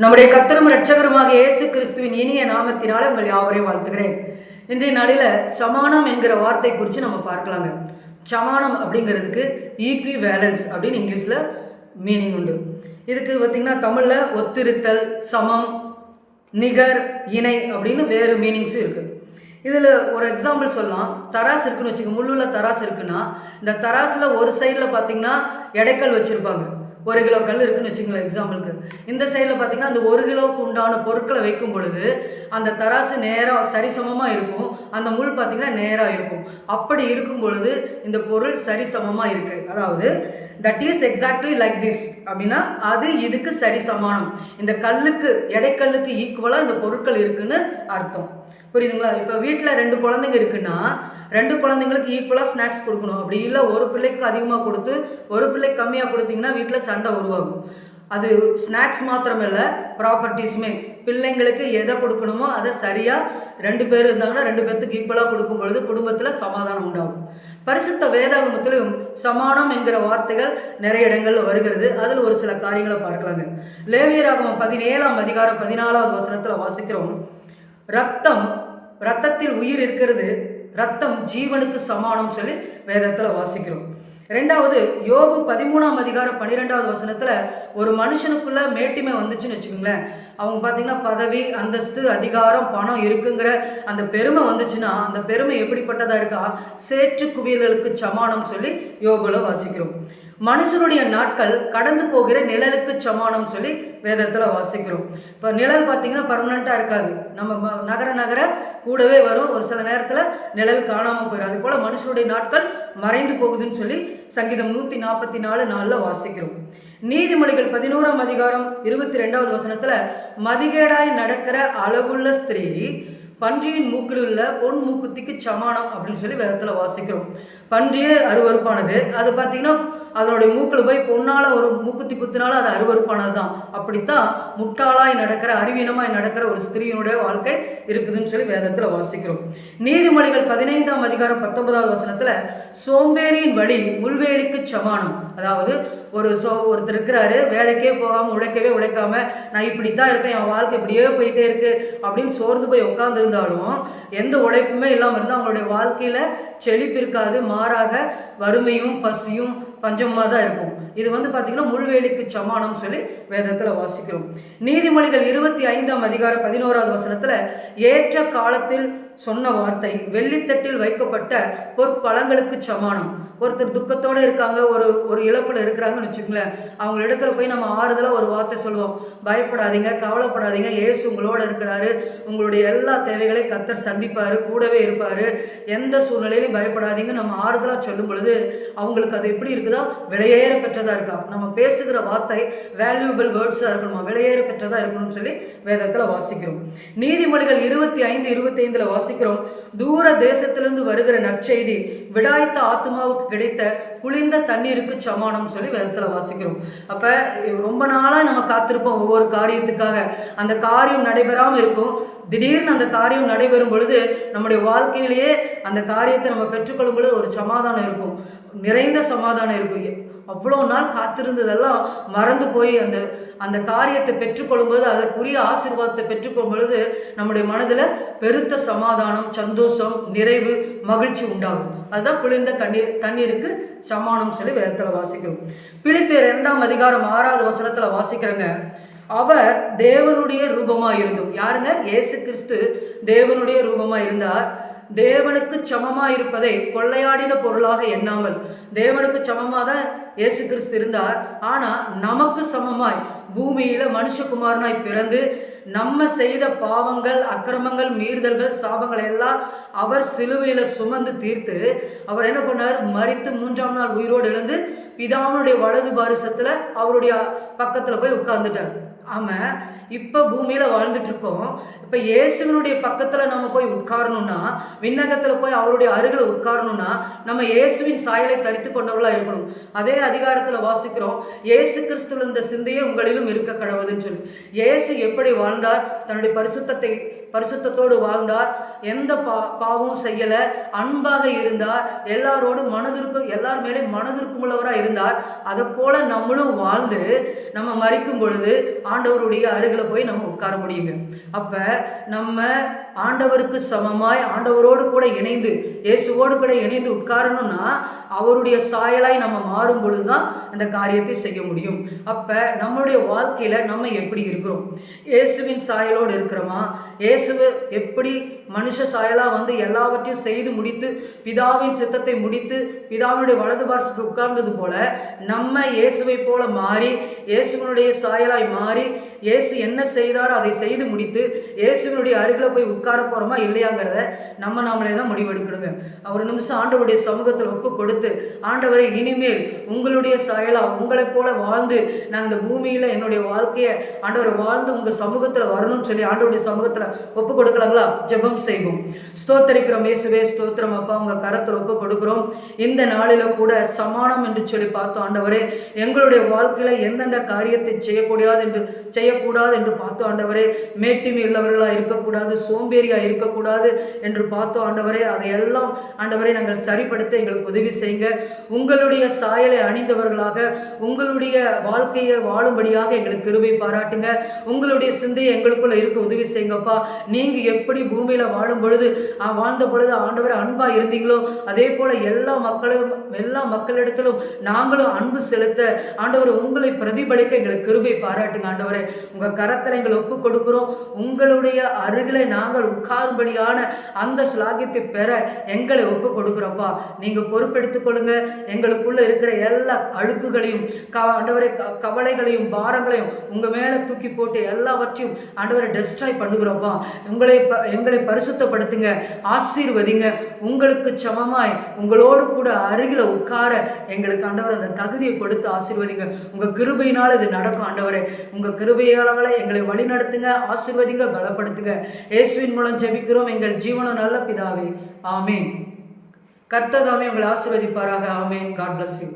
நம்முடைய கர்த்தரும் இரட்சகருமாக இயேசு கிறிஸ்துவின் இனிய நாமத்தினால உங்கள் யாவரையும் வாழ்த்துகிறேன். இன்றைய நாளில் சமானம் என்கிற வார்த்தை குறித்து நம்ம பார்க்கலாங்க. சமானம் அப்படிங்கிறதுக்கு ஈக்வி வேலன்ஸ் அப்படின்னு இங்கிலீஷில் மீனிங் உண்டு. இதுக்கு பார்த்திங்கன்னா தமிழில் ஒத்திருத்தல், சமம், நிகர், இணை அப்படின்னு வேறு மீனிங்ஸும் இருக்குது. இதில் ஒரு எக்ஸாம்பிள் சொல்லலாம். தராசு இருக்குன்னு வச்சுக்கோங்க. முள்ளுள்ள தராசு இருக்குன்னா இந்த தராசில் ஒரு சைடில் பார்த்திங்கன்னா எடைக்கல் வச்சுருப்பாங்க. 1 கிலோ கல் இருக்குன்னு வச்சுங்களேன் எக்ஸாம்பிளுக்கு. இந்த சைடில் பார்த்தீங்கன்னா அந்த 1 கிலோவுக்கு உண்டான பொருட்களை வைக்கும் பொழுது அந்த தராசு நேராக சரிசமமாக இருக்கும், அந்த முள் பார்த்திங்கன்னா நேராக இருக்கும். அப்படி இருக்கும் பொழுது இந்த பொருள் சரிசமமாக இருக்குது. அதாவது that is exactly like this அப்படின்னா அது இதுக்கு சரிசமானம். இந்த கல்லுக்கு எடைக்கல்லுக்கு ஈக்குவலாக இந்த பொருட்கள் இருக்குன்னு அர்த்தம். புரியுதுங்களா? இப்போ வீட்டில் 2 குழந்தைங்க இருக்குன்னா 2 குழந்தைங்களுக்கு ஈக்குவலாக ஸ்நாக்ஸ் கொடுக்கணும். அப்படி இல்லை ஒரு பிள்ளைக்கு அதிகமாக கொடுத்து ஒரு பிள்ளைக்கு கம்மியாக கொடுத்தீங்கன்னா வீட்டில் சண்டை உருவாகும். அது ஸ்நாக்ஸ் மாத்திரமில்லை, ப்ராப்பர்ட்டிஸுமே பிள்ளைங்களுக்கு எதை கொடுக்கணுமோ அதை சரியாக 2 பேர் இருந்தாங்கன்னா 2 பேர்த்துக்கு ஈக்குவலாக கொடுக்கும் பொழுது குடும்பத்தில் சமாதானம் உண்டாகும். பரிசுத்த வேதாகமத்திலும் சமானம் என்கிற வார்த்தைகள் நிறைய இடங்களில் வருகிறது. அதில் ஒரு சில காரியங்களை பார்க்கலாங்க. லேவியராகமம் 17ஆம் அதிகாரம் 14வது வசனத்தில் வாசிக்கிறோம், ரத்தத்தில் உயிர் இருக்கிறது, ரத்தம் ஜீவனுக்கு சமானம் சொல்லி வேதத்தில் வாசிக்கிறோம். 2வது யோபு 13ஆம் அதிகாரம் 12வது வசனத்தில் ஒரு மனுஷனுக்குள்ள மேட்டிமை வந்துச்சுன்னு வச்சுக்கோங்களேன். அவங்க பார்த்தீங்கன்னா பதவி, அந்தஸ்து, அதிகாரம், பணம் இருக்குங்கிற அந்த பெருமை வந்துச்சுன்னா அந்த பெருமை எப்படிப்பட்டதாக இருக்கா? சேற்று குவியல்களுக்கு சமானம் சொல்லி யோபுல வாசிக்கிறோம். மனுஷனுடைய நாட்கள் கடந்து போகிற நிழலுக்கு சமானம் சொல்லி வேதத்தில் வாசிக்கிறோம். இப்போ நிழல் பார்த்தீங்கன்னா பர்மனண்ட்டாக இருக்காது, நம்ம நகர கூடவே வரும். ஒரு சில நேரத்தில் நிழல் காணாமல் போயிடும். அது போல் மனுஷனுடைய நாட்கள் மறைந்து போகுதுன்னு சொல்லி சங்கீதம் 144:4 வாசிக்கிறோம். நீதிமொழிகள் 11ஆம் அதிகாரம் 22வது வசனத்தில் மதிகேடாய் நடக்கிற அழகுள்ள ஸ்திரீ பன்றியின் மூக்கில் உள்ள பொன் மூக்குத்திக்கு சமானம் அப்படின்னு சொல்லி வேதத்தில் வாசிக்கிறோம். பன்றியே அருவருப்பானது. அது பார்த்தீங்கன்னா அதனுடைய மூக்கில் போய் பொன்னால ஒரு மூக்குத்தி குத்தினாலும் அது அருவருப்பானது தான். அப்படித்தான் முட்டாளாய் நடக்கிற, அறிவீனமாய் நடக்கிற ஒரு ஸ்திரீயினுடைய வாழ்க்கை இருக்குதுன்னு சொல்லி வேதத்தில் வாசிக்கிறோம். நீதிமொழிகள் 15ஆம் அதிகாரம் 19வது வசனத்தில் சோம்பேறியின் வழி முள்வேலிக்கு சமானம். அதாவது ஒருத்தர் இருக்கிறாரு, வேலைக்கே போகாமல் உழைக்காம நான் இப்படித்தான் இருப்பேன், என் வாழ்க்கை இப்படியே போயிட்டே இருக்கு அப்படின்னு சோர்ந்து போய் உட்காந்துருந்தாலும் எந்த உழைப்புமே இல்லாமல் இருந்தால் அவங்களுடைய வாழ்க்கையில் செழிப்பு இருக்காது. மாறாக வறுமையும் பசியும் பஞ்சமாக தான் இருக்கும். இது பார்த்தீங்கன்னா முள்வேலிக்கு சமானம் சொல்லி வேதத்தில் வாசிக்கிறோம். நீதிமொழிகள் 25ஆம் அதிகாரம் 11வது வசனத்தில் ஏற்ற காலத்தில் சொன்ன வார்த்தை வெள்ளித்தட்டில் வைக்கப்பட்ட பொற்பழங்களுக்கு சமானம். ஒருத்தர் துக்கத்தோடு இருக்காங்க, ஒரு இழப்பில் இருக்கிறாங்கன்னு வச்சுக்கங்களேன். அவங்க இடத்துல போய் நம்ம ஆறுதலாக ஒரு வார்த்தை சொல்லுவோம், பயப்படாதீங்க, கவலைப்படாதீங்க, இயேசு உங்களோட இருக்கிறாரு, உங்களுடைய எல்லா தேவைகளையும் கர்த்தர் சந்திப்பார், கூடவே இருப்பார், எந்த சூழ்நிலையிலும் பயப்படாதீங்க நம்ம ஆறுதலாக சொல்லும் பொழுது அவங்களுக்கு அது எப்படி இருக்குதா? விலையேற பெற்றதாக இருக்கா. நம்ம பேசுகிற வார்த்தை வேல்யூபிள் வேர்ட்ஸாக இருக்கணுமா, விலையேற பெற்றதாக இருக்கணும்னு சொல்லி வேதத்தில் வாசிக்கிறோம். நீதிமொழிகள் 25:25 வாசிக்கிறோம், தூர தேசத்திலிருந்து வருகிற நற்செய்தி விடாய்த்த ஆத்மாவுக்கு கிடைத்த குளிர்ந்த தண்ணீருக்கு சமானம் சொல்லி வேதத்தில் வாசிக்கிறோம். அப்போ ரொம்ப நாளாக நம்ம காத்திருப்போம் ஒவ்வொரு காரியத்துக்காக. அந்த காரியம் நடைபெறாமல் இருக்கும். திடீர்னு அந்த காரியம் நடைபெறும் பொழுது நம்முடைய வாழ்க்கையிலேயே அந்த காரியத்தை நம்ம பெற்றுக்கொள்ளும் பொழுது ஒரு சமாதானம் இருக்கும், நிறைந்த சமாதானம் இருக்கும். அவ்வளோ நாள் காத்திருந்ததெல்லாம் மறந்து போய் அந்த காரியத்தை பெற்றுக்கொள்ளும்போது, அதற்குரிய ஆசீர்வாதத்தை பெற்றுக்கொள்ளும் பொழுது நம்முடைய மனதில் பெருத்த சமாதானம், சந்தோஷம், நிறைவு, மகிழ்ச்சி உண்டாகும். அதுதான் குளிர்ந்த தண்ணீருக்கு சமானம் சொல்லி வேதத்தில் வாசிக்கிறோம். பிலிப்பியர் 2ஆம் அதிகாரம் 6வது வசனத்தில் வாசிக்கிறேங்க, அவர் தேவனுடைய ரூபமாக இருந்தும், யாருங்க? இயேசு கிறிஸ்து தேவனுடைய ரூபமாக இருந்தார். தேவனுக்கு சமமாக இருப்பதை கொள்ளையாடின பொருளாக எண்ணாமல், தேவனுக்கு சமமாக தான் இயேசு கிறிஸ்து இருந்தார். ஆனால் நமக்கு சமமாய் பூமியில் மனுஷகுமாரனாய் பிறந்து நம்ம செய்த பாவங்கள், அக்கிரமங்கள், மீறுதல்கள், சாபங்கள் எல்லாம் அவர் சிலுவையில் சுமந்து தீர்த்து அவர் என்ன பண்ணார்? மரித்து 3ஆம் நாள் உயிரோடு எழுந்து பிதாவுடைய வலது பாரிசத்தில் அவருடைய பக்கத்தில் போய் உட்கார்ந்துட்டார். ஆமாம், இப்போ பூமியில் வாழ்ந்துட்டு இருக்கோம். இப்போ இயேசுவினுடைய பக்கத்தில் நம்ம போய் உட்காரணும்னா, விண்ணகத்தில் போய் அவருடைய அருகில் உட்காரணும்னா நம்ம இயேசுவின் சாயலை தரித்து கொண்டவர்களாக இருக்கணும். அதே அதிகாரத்தில் வாசிக்கிறோம், இயேசு கிறிஸ்துவின் இந்த சிந்தையே உங்களிலும் இருக்க கடவுதுன்னு சொல்லி. இயேசு எப்படி வாழ்ந்தார்? தன்னுடைய பரிசுத்தத்தை பரிசுத்தத்தோடு வாழ்ந்தார், எந்த பாவமும் செய்யலை, அன்பாக இருந்தார், எல்லாரோடும் எல்லார் மேலே மனதிற்குள்ளவராக இருந்தார். அதை போல நம்மளும் வாழ்ந்து நம்ம மரிக்கும் பொழுது ஆண்டவருடைய அருகில் போய் நம்ம உட்கார முடியுங்க. அப்போ நம்ம ஆண்டவருக்கு சமமாய் ஆண்டவரோடு கூட இணைந்து இயேசுவோடு கூட இணைந்து உட்காரணும்னா அவருடைய சாயலாய் நம்ம மாறும் பொழுது தான் அந்த காரியத்தை செய்ய முடியும். அப்போ நம்மளுடைய வாழ்க்கையில் நம்ம எப்படி இருக்கிறோம்? இயேசுவின் சாயலோடு இருக்கிறோமா? இயேசுவை எப்படி மனுஷ சாயலாக வந்து எல்லாவற்றையும் செய்து முடித்து பிதாவின் சித்தத்தை முடித்து பிதாவினுடைய வலது பார்சத்தில் உட்கார்ந்தது போல நம்ம இயேசுவை போல மாறி இயேசுவினுடைய சாயலாய் மாறி இயேசு என்ன செய்தாரோ அதை செய்து முடித்து இயேசுவினுடைய அருகில் போய் உட்கார போகிறோமா இல்லையாங்கிறத நாமளே தான் முடிவெடுக்கணுங்க. ஒரு நிமிஷம் ஆண்டவருடைய சமூகத்தில் ஒப்பு கொடுத்து, ஆண்டவரை இனிமேல் உங்களுடைய சாயலா உங்களை போல வாழ்ந்து நான் இந்த பூமியில் என்னுடைய வாழ்க்கையை ஆண்டவரை வாழ்ந்து உங்கள் சமூகத்தில் வரணும்னு சொல்லி ஆண்டவருடைய சமூகத்தில் ஒப்பு கொடுக்கலாங்களா? ஜெபம் செய்வோம். ஸ்தோத்தரிக்கிறோம் இயேசுவே, ஸ்தோத்திரம் அப்பா, உங்கள் கரத்தில் ஒப்பு கொடுக்குறோம். இந்த நாளில் கூட சமானம் என்று சொல்லி பார்த்தோம் ஆண்டவரே. எங்களுடைய வாழ்க்கையில் எந்தெந்த காரியத்தை செய்யக்கூடாது என்று பார்த்தோம் ஆண்டவரே. மேட்டிமை உள்ளவர்களாக இருக்கக்கூடாது, சோம்பேறியாக இருக்கக்கூடாது என்று பார்த்தோம் ஆண்டவரே. அதையெல்லாம் ஆண்டவரே நாங்கள் சரிப்படுத்த எங்களுக்கு உதவி செய்யுங்க. உங்களுடைய சாயலை அணிந்தவர்களாக உங்களுடைய வாழ்க்கையை வாழும்படியாக எங்களுக்கு கிருபை பாராட்டுங்க. உங்களுடைய சிந்தையை எங்களுக்குள்ள இருக்க உதவி செய்யுங்கப்பா. நீங்கள் எப்படி பூமியில் வாழ்ந்த பொழுது ஆண்டவரை அன்பாக இருந்தீங்களோ அதே போல எல்லா மக்களிடத்திலும் நாங்களும் அன்பு செலுத்த ஆண்டவர் உங்களை பிரதிபலிக்க எங்களுக்கு கிருபை பாராட்டுங்க ஆண்டவரே. உங்கள் கரத்தில் எங்களை ஒப்பு கொடுக்கிறோம். உங்களுடைய அருகிலே நாங்கள் உட்காரும்படியான அந்த ஸ்லாகியத்தை பெற எங்களை ஒப்பு கொடுக்குறோப்பா. நீங்கள் பொறுப்பெடுத்துக் கொள்ளுங்க. எங்களுக்குள்ள இருக்கிற எல்லா அழுக்குகளையும் ஆண்டவரை கவலைகளையும் பாரங்களையும் உங்கள் மேலே தூக்கி போட்டு எல்லாவற்றையும் ஆண்டவரை டெஸ்ட்ராய் பண்ணுகிறோப்பா. எங்களை பரிசுத்தப்படுத்துங்க, ஆசீர்வதிங்க. உங்களுக்கு சமமாய் உங்களோடு கூட அருகில் உட்கார எங்களுக்கு ஆண்டவர் அந்த தகுதியை கொடுத்து ஆசீர்வதிங்க. உங்கள் கிருபையினால் இது நடக்கும் ஆண்டவரே. உங்கள் கிருபையாளர்களை எங்களை வழி நடத்துங்க, ஆசீர்வதிங்க, பலப்படுத்துங்க. இயேசுவின் மூலம் ஜெபிக்கிறோம் எங்கள் ஜீவன நல்ல பிதாவே, ஆமேன். கர்த்தர் தாமே உங்களை ஆசீர்வதிப்பாராக. ஆமேன். God bless you.